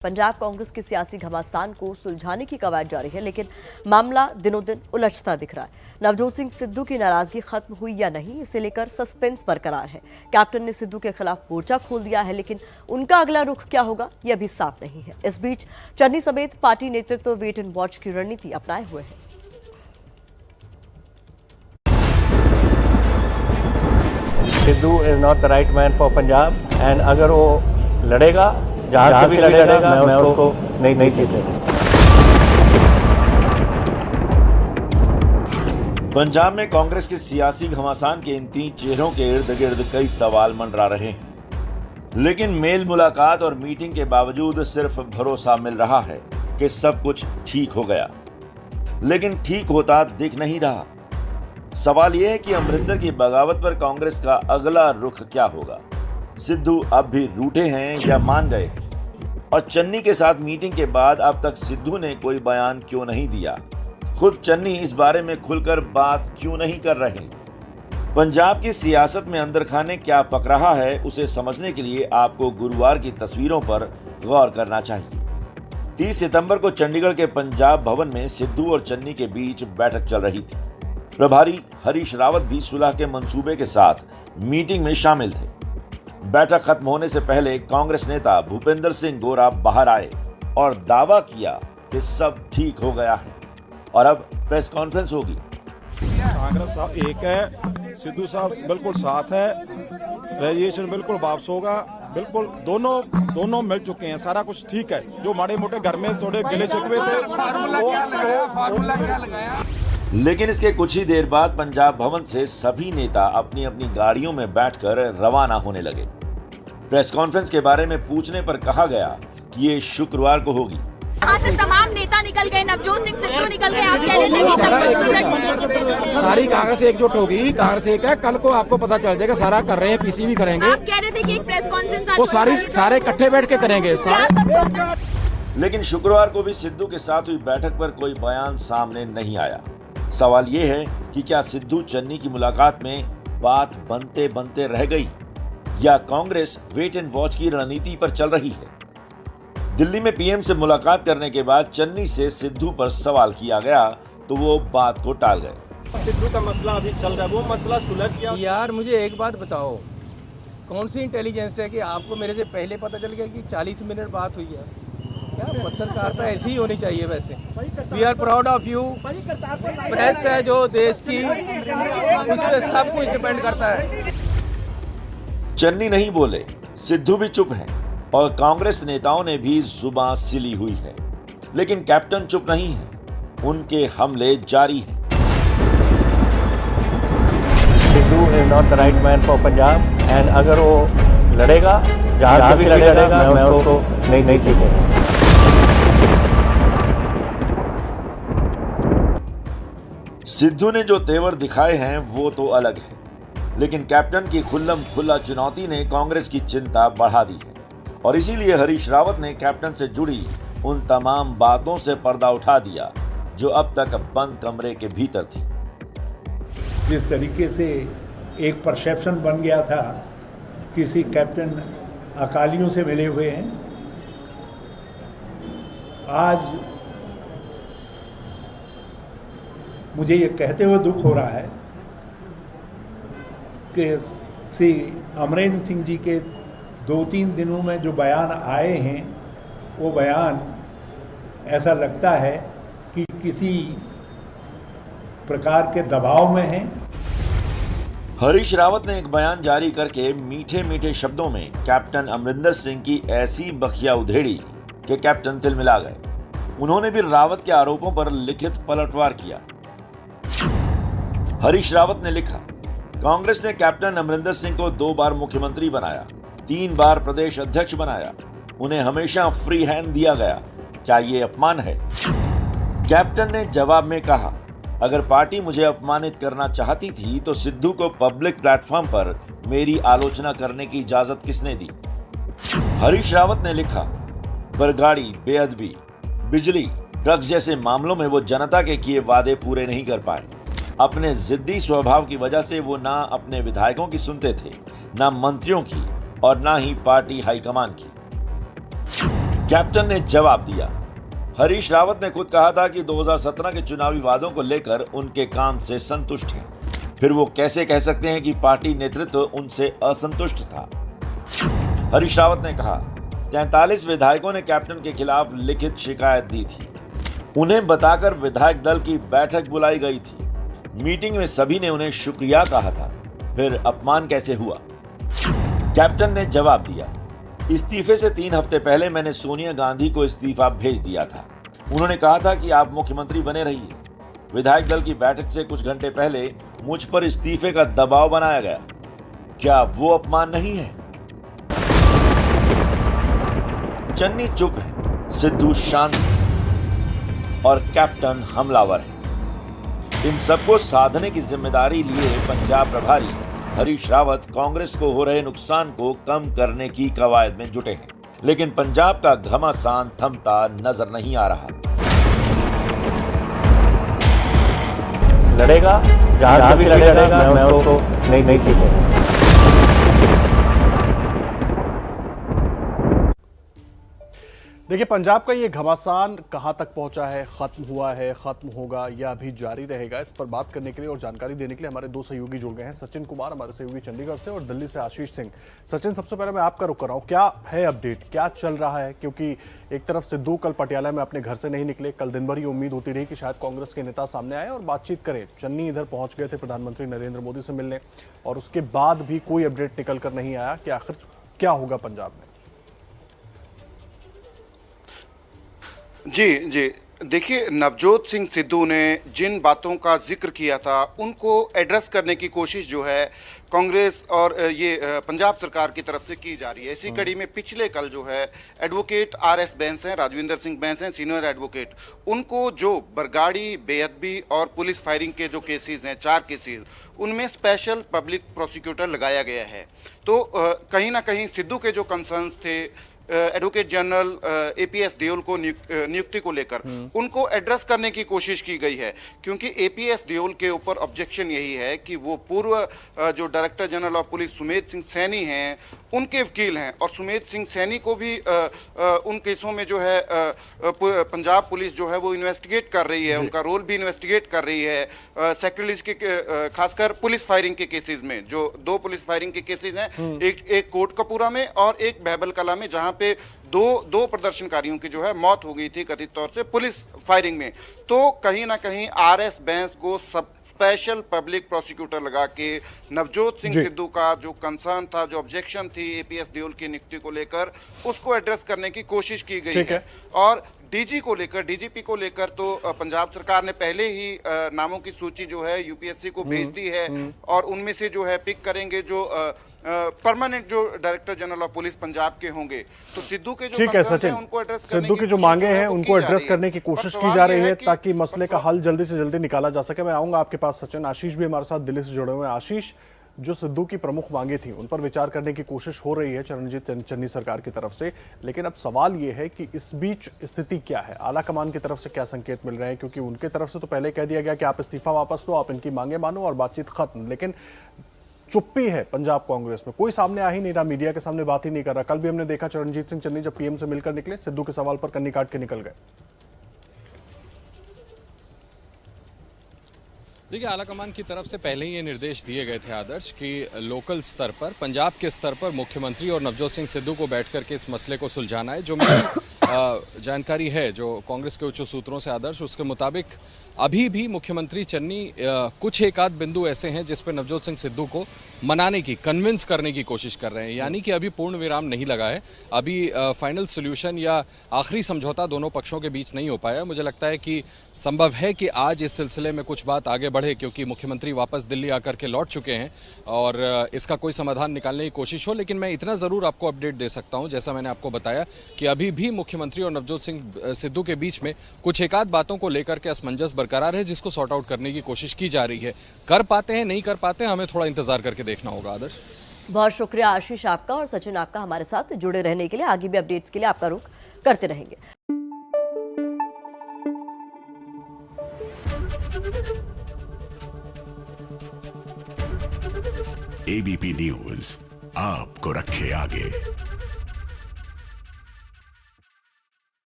पंजाब कांग्रेस की सियासी घमासान को सुलझाने की कवायद जारी है, लेकिन मामला दिनों दिन उलझता दिख रहा है। नवजोत सिंह सिद्धू की नाराजगी खत्म हुई या नहीं, इसे लेकर सस्पेंस बरकरार है। कैप्टन ने सिद्धू के खिलाफ मोर्चा खोल दिया है, लेकिन उनका अगला रुख क्या होगा यह भी साफ नहीं है। इस बीच चन्नी समेत पार्टी नेतृत्व वेट एंड वॉच की रणनीति अपनाए हुए है। Sidhu is not the right man for Punjab and अगर वो लड़ेगा जहां से भी लड़ेगा मैं उसको नहीं जीतेगा। पंजाब में कांग्रेस के सियासी घमासान के इन तीन चेहरों के इर्द गिर्द कई सवाल मंडरा रहे हैं, लेकिन मेल मुलाकात और मीटिंग के बावजूद सिर्फ भरोसा मिल रहा है कि सब कुछ ठीक हो गया, लेकिन ठीक होता दिख नहीं रहा। सवाल यह है कि अमरिंदर की बगावत पर कांग्रेस का अगला रुख क्या होगा। सिद्धू अब भी रूठे हैं या मान गए? और चन्नी के साथ मीटिंग के बाद अब तक सिद्धू ने कोई बयान क्यों नहीं दिया? खुद चन्नी इस बारे में खुलकर बात क्यों नहीं कर रहे? पंजाब की सियासत में अंदर खाने क्या पक रहा है, उसे समझने के लिए आपको गुरुवार की तस्वीरों पर गौर करना चाहिए। 30 सितंबर को चंडीगढ़ के पंजाब भवन में सिद्धू और चन्नी के बीच बैठक चल रही थी। प्रभारी हरीश रावत भी सुलह के मंसूबे के साथ मीटिंग में शामिल थे। बैठक खत्म होने से पहले कांग्रेस नेता भूपेंद्र सिंह गोरा बाहर आए और दावा किया कि सब ठीक हो गया है और अब प्रेस कॉन्फ्रेंस होगी। कांग्रेस साहब एक है, सिद्धू साहब बिल्कुल साथ है, रजिस्ट्रेशन बिल्कुल वापस होगा, बिल्कुल दोनों मिल चुके हैं, सारा कुछ ठीक है। जो माड़े मोटे घर में थोड़े गिले शिकवे थे फार्मूला क्या लगाया। लेकिन इसके कुछ ही देर बाद पंजाब भवन से सभी नेता अपनी अपनी गाड़ियों में बैठकर रवाना होने लगे। प्रेस कॉन्फ्रेंस के बारे में पूछने पर कहा गया कि ये शुक्रवार को होगी। यहाँ से तमाम नेता निकल गए, नवजोत सिंह सिद्धू निकल गए, आप कह रहे थे कि सारी कांग्रेस एकजुट होगी, कांग्रेस एक है, कल को आपको पता चल जाएगा, सारा कर रहे हैं, पीसी भी करेंगे। आप कह रहे थे कि एक प्रेस कॉन्फ्रेंस वो सारे इकट्ठे बैठ के करेंगे। लेकिन शुक्रवार को भी सिद्धू के साथ हुई बैठक पर कोई बयान सामने नहीं आया। सवाल ये है कि क्या सिद्धू चन्नी की मुलाकात में बात बनते बनते रह गई या कांग्रेस वेट एंड वॉच की रणनीति पर चल रही है? दिल्ली में पीएम से मुलाकात करने के बाद चन्नी से सिद्धू पर सवाल किया गया तो वो बात को टाल गए। सिद्धू का मसला अभी चल रहा है, वो मसला सुलझ गया। यार मुझे एक बात बताओ, कौन सी इंटेलिजेंस है कि आपको मेरे से पहले पता चल गया कि 40 मिनट बात हुई है? क्या पत्रकारिता ऐसी ही होनी चाहिए। वैसे we are proud of you. Press है जो देश की, उस पर सब कुछ डिपेंड करता है। चन्नी नहीं बोले, सिद्धू भी चुप हैं और कांग्रेस नेताओं ने भी जुबान सिली हुई है, लेकिन कैप्टन चुप नहीं है, उनके हमले जारी हैं। Sidhu is not the right man for Punjab and अगर वो लड़ेगा जहां से भी लड़ेगा मैं उसको नहीं जीतेगा। सिद्धू ने जो तेवर दिखाए हैं वो तो अलग है, लेकिन कैप्टन की खुल्लम खुल्ला चुनौती ने कांग्रेस की चिंता बढ़ा दी है और इसीलिए हरीश रावत ने कैप्टन से जुड़ी उन तमाम बातों से पर्दा उठा दिया जो अब तक बंद कमरे के भीतर थी। जिस तरीके से एक परसेप्शन बन गया था किसी कैप्टन अकालियों से मिले हुए हैं, आज मुझे ये कहते हुए दुख हो रहा है कि श्री अमरिंदर सिंह जी के 2-3 दिनों में जो बयान आए हैं, वो बयान ऐसा लगता है कि किसी प्रकार के दबाव में हैं। हरीश रावत ने एक बयान जारी करके मीठे मीठे शब्दों में कैप्टन अमरिंदर सिंह की ऐसी बखिया उधेड़ी कि कैप्टन तिलमिला गए। उन्होंने भी रावत के आरोपों पर लिखित पलटवार किया। हरीश रावत ने लिखा, कांग्रेस ने कैप्टन अमरिंदर सिंह को 2 बार मुख्यमंत्री बनाया, 3 बार प्रदेश अध्यक्ष बनाया, उन्हें हमेशा फ्री हैंड दिया गया, क्या ये अपमान है? कैप्टन ने जवाब में कहा, अगर पार्टी मुझे अपमानित करना चाहती थी तो सिद्धू को पब्लिक प्लेटफॉर्म पर मेरी आलोचना करने की इजाजत किसने दी? हरीश रावत ने लिखा, बरगाड़ी, बेअदबी, बिजली, ड्रग्स जैसे मामलों में वो जनता के किए वादे पूरे नहीं कर पाए। अपने जिद्दी स्वभाव की वजह से वो ना अपने विधायकों की सुनते थे, ना मंत्रियों की और ना ही पार्टी हाईकमान की। कैप्टन ने जवाब दिया। हरीश रावत ने खुद कहा था कि 2017 के चुनावी वादों को लेकर उनके काम से संतुष्ट हैं। फिर वो कैसे कह सकते हैं कि पार्टी नेतृत्व उनसे असंतुष्ट था? हरीश रावत ने कहा 43 विधायकों ने कैप्टन के खिलाफ लिखित शिकायत दी थी। उन्हें बताकर विधायक दल की बैठक बुलाई गई थी। मीटिंग में सभी ने उन्हें शुक्रिया कहा था। फिर अपमान कैसे हुआ? कैप्टन ने जवाब दिया, इस्तीफे से 3 हफ्ते पहले मैंने सोनिया गांधी को इस्तीफा भेज दिया था। उन्होंने कहा था कि आप मुख्यमंत्री बने रहिए। विधायक दल की बैठक से कुछ घंटे पहले मुझ पर इस्तीफे का दबाव बनाया गया। क्या वो अपमान नहीं है? चन्नी चुप है, सिद्धू शांत है और कैप्टन हमलावर है। इन सबको साधने की जिम्मेदारी लिए पंजाब प्रभारी हरीश रावत कांग्रेस को हो रहे नुकसान को कम करने की कवायद में जुटे हैं। लेकिन पंजाब का घमासान थमता नजर नहीं आ रहा। लड़ेगा, जहां भी लड़ेगा, मैं उसको नहीं जीतूंगा। देखिए, पंजाब का ये घमासान कहां तक पहुंचा है, खत्म हुआ है, खत्म होगा या अभी जारी रहेगा, इस पर बात करने के लिए और जानकारी देने के लिए हमारे 2 सहयोगी जुड़ गए हैं। सचिन कुमार हमारे सहयोगी चंडीगढ़ से और दिल्ली से आशीष सिंह। सचिन, सबसे पहले मैं आपका रुक कर रहा हूं, क्या है अपडेट, क्या चल रहा है? क्योंकि एक तरफ सिद्धू कल पटियाला में अपने घर से नहीं निकले। कल दिन भर ये उम्मीद होती रही कि शायद कांग्रेस के नेता सामने आए और बातचीत करें। चन्नी इधर पहुंच गए थे प्रधानमंत्री नरेंद्र मोदी से मिलने और उसके बाद भी कोई अपडेट निकल कर नहीं आया कि आखिर क्या होगा पंजाब में। जी, देखिए, नवजोत सिंह सिद्धू ने जिन बातों का जिक्र किया था उनको एड्रेस करने की कोशिश जो है कांग्रेस और ये पंजाब सरकार की तरफ से की जा रही है। इसी कड़ी में पिछले कल जो है एडवोकेट RS बैंस हैं, राजविंदर सिंह बैंस हैं, सीनियर एडवोकेट, उनको जो बरगाड़ी, बेअदबी और पुलिस फायरिंग के जो केसेस हैं, 4 केसेस, उनमें स्पेशल पब्लिक प्रोसिक्यूटर लगाया गया है। तो कहीं ना कहीं सिद्धू के जो कंसर्न्स थे एडवोकेट जनरल APS देओल को नियुक्ति को लेकर उनको एड्रेस करने की कोशिश की गई है, क्योंकि APS देओल के ऊपर ऑब्जेक्शन यही है कि वो पूर्व जो director general of police Sumedh Singh Saini हैं उनके वकील हैं और सुमेध सिंह सैनी को भी उन केसों में जो है पंजाब पुलिस जो है वो इन्वेस्टिगेट कर रही है, उनका रोल भी इन्वेस्टिगेट कर रही है। सेक्रेटरीज के खासकर पुलिस फायरिंग के केसेस में, जो 2 पुलिस फायरिंग के केसेस हैं, एक कोटकपूरा में और एक बहबल कला में, जहां पे दो प्रदर्शनकारियों की जो है मौत हो गई थी कथित तौर से पुलिस फायरिंग में। तो कहीं ना कहीं RS बैंस को स्पेशल पब्लिक प्रोसिक्यूटर लगा के नवजोत सिंह सिद्धू का जो कंसर्न था, जो ऑब्जेक्शन थी APS देओल की नियुक्ति को लेकर, उसको एड्रेस करने की कोशिश की गई है। और DG को लेकर, DGP को लेकर तो पंजाब सरकार ने पहले ही नामों की सूची जो है UPSC को भेज दी है और उनमें से जो है पिक करेंगे जो परमानेंट जो director general of police Punjab के होंगे। तो सिद्धू के जो ठीक है सचिन, सिद्धू की जो मांगे हैं उनको एड्रेस करने की कोशिश की जा रही है ताकि मसले का हल जल्दी से जल्दी निकाला जा सके। मैं आऊंगा आपके पास सचिन। आशीष भी हमारे साथ दिल्ली से जुड़े हुए हैं। आशीष, जो सिद्धू की प्रमुख मांगे थी उन पर विचार करने की कोशिश हो रही है चरणजीत चन्नी सरकार की तरफ से, लेकिन अब सवाल यह है कि इस बीच स्थिति क्या है, आला कमान की तरफ से क्या संकेत मिल रहे हैं? क्योंकि उनके तरफ से तो पहले कह दिया गया कि आप इस्तीफा वापस लो, आप इनकी मांगे मानो और बातचीत खत्म, लेकिन चुप्पी है पंजाब कांग्रेस में, कोई सामने आ ही नहीं रहा, मीडिया के सामने बात ही नहीं कर रहा। कल भी हमने देखा चरणजीत सिंह चन्नी जब PM से मिलकर निकले, सिद्धू के सवाल पर कन्नी काट के निकल गए। देखिए, आलाकमान की तरफ से पहले ही ये निर्देश दिए गए थे आदर्श कि लोकल स्तर पर, पंजाब के स्तर पर मुख्यमंत्री और नवजोत सिंह सिद्धू को बैठ करके इस मसले को सुलझाना है। जो मेरी जानकारी है जो कांग्रेस के उच्च सूत्रों से आदर्श, उसके मुताबिक अभी भी मुख्यमंत्री चन्नी कुछ एक आध बिंदु ऐसे हैं जिस पर नवजोत सिंह सिद्धू को मनाने की, कन्विंस करने की कोशिश कर रहे हैं। यानी कि अभी पूर्ण विराम नहीं लगा है, अभी फाइनल सोल्यूशन या आखिरी समझौता दोनों पक्षों के बीच नहीं हो पाया। मुझे लगता है कि संभव है कि आज इस सिलसिले में कुछ बात आगे बढ़े, क्योंकि मुख्यमंत्री वापस दिल्ली आकर के लौट चुके हैं और इसका कोई समाधान निकालने की कोशिश हो। लेकिन मैं इतना जरूर आपको अपडेट दे सकता हूं, जैसा मैंने आपको बताया कि अभी भी मुख्यमंत्री और नवजोत सिंह सिद्धू के बीच में कुछ एक आध बातों को लेकर के असमंजस बरकरार है, जिसको सॉर्ट आउट करने की कोशिश की जा रही है। कर पाते हैं नहीं कर पाते हैं, हमें थोड़ा इंतजार करके देखना होगा। आदर्श, बहुत शुक्रिया आशीष आपका और सचिन आपका हमारे साथ जुड़े रहने के लिए। आगे भी अपडेट्स के लिए आपका रुख करते रहेंगे। ABP न्यूज आपको रखे आगे।